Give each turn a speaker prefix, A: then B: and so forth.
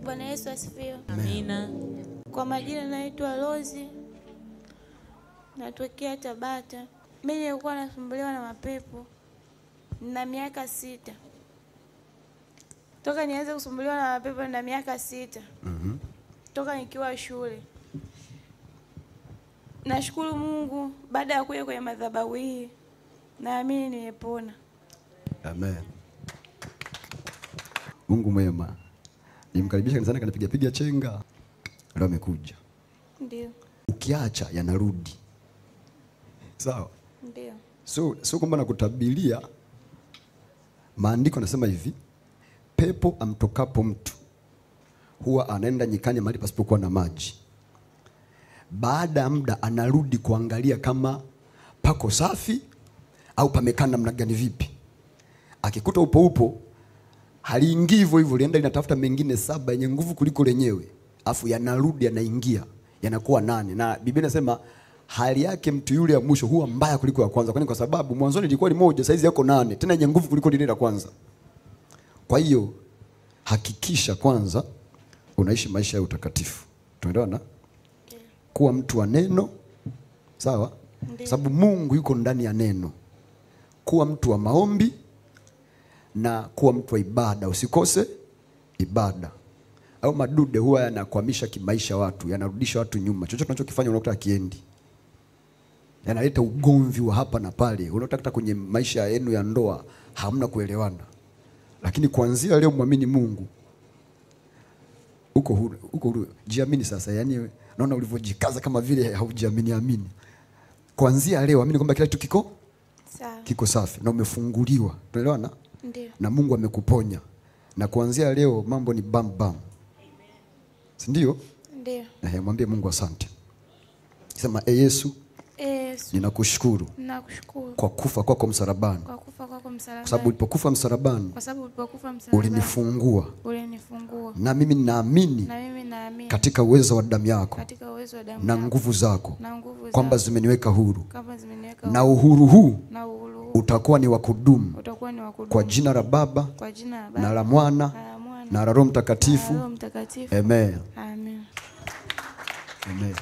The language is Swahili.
A: Bwana Yesu asifiwe.
B: Amina.
A: Kwa majina naitwa Rozi. Natokea Tabata. Mimi nilikuwa nasumbuliwa na mapepo na miaka 6. Toka nianze kusumbuliwa na mapepo na miaka 6. Toka nikiwa shule. Nashukuru Mungu baada ya kuja kwenye madhabahu hii. Naamini nimepona.
C: Amen. Mungu mwema. Nimkaribisha kanisani kanipiga chenga. Leo amekuja.
A: Ndio.
C: Ukiacha yanarudi. Sawa?
A: Ndio.
C: So kwamba nakutabilia, maandiko nasema hivi, pepo amtokapo mtu huwa anaenda nyikani mahali pasipokuwa na maji. Baada ya muda anarudi kuangalia kama pako safi au pamekaa namna gani vipi. Akikuta upo haliingii hivyo lienda linatafuta mengine 7 yenye nguvu kuliko lenyewe. Afu yanarudi yanaingia, yanakuwa 8. Na Biblia inasema hali yake mtu yule ya mwisho huwa mbaya kuliko ya kwanza. Kwa sababu mwanzoni ilikuwa ni 1, saizi yako 8, tena yenye nguvu kuliko lile la kwanza. Kwa hiyo hakikisha kwanza unaishi maisha ya utakatifu. Tunaelewana? Kuwa mtu wa neno. Sawa? Sababu Mungu yuko ndani ya neno. Kuwa mtu wa maombi na kuwa mtu wa ibada. Usikose ibada. Au madude huwa yanakwamisha kimaisha watu, yanarudisha watu nyuma. Chochote tunachokifanya unakuta kiendi. Yanaleta ugomvi wa hapa na pale. Unakuta kwenye maisha yenu ya ndoa hamna kuelewana. Lakini kuanzia leo muamini Mungu. Uko huru. Jiamini sasa. Yaani naona ulivyojikaza kama vile haujiamini. Kuanzia leo amini kwamba kila kitu kiko safi na umefunguliwa. Tunaelewana?
A: Ndio.
C: Na Mungu amekuponya. Na kuanzia leo mambo ni bam bam. Si ndio?
A: Ndio.
C: Mwambie Mungu asante. Sema Yesu, ninakushukuru kwa kufa kwako msalabani. Kwa sababu ulipokufa msalabani ulinifungua. Na mimi ninaamini katika uwezo wa damu yako na nguvu zako kwamba zimeniweka huru. Na uhuru huu utakuwa ni wa kudumu kwa jina la Baba na la Mwana na la Roho Mtakatifu. Amen.
A: Amen.
C: Amen.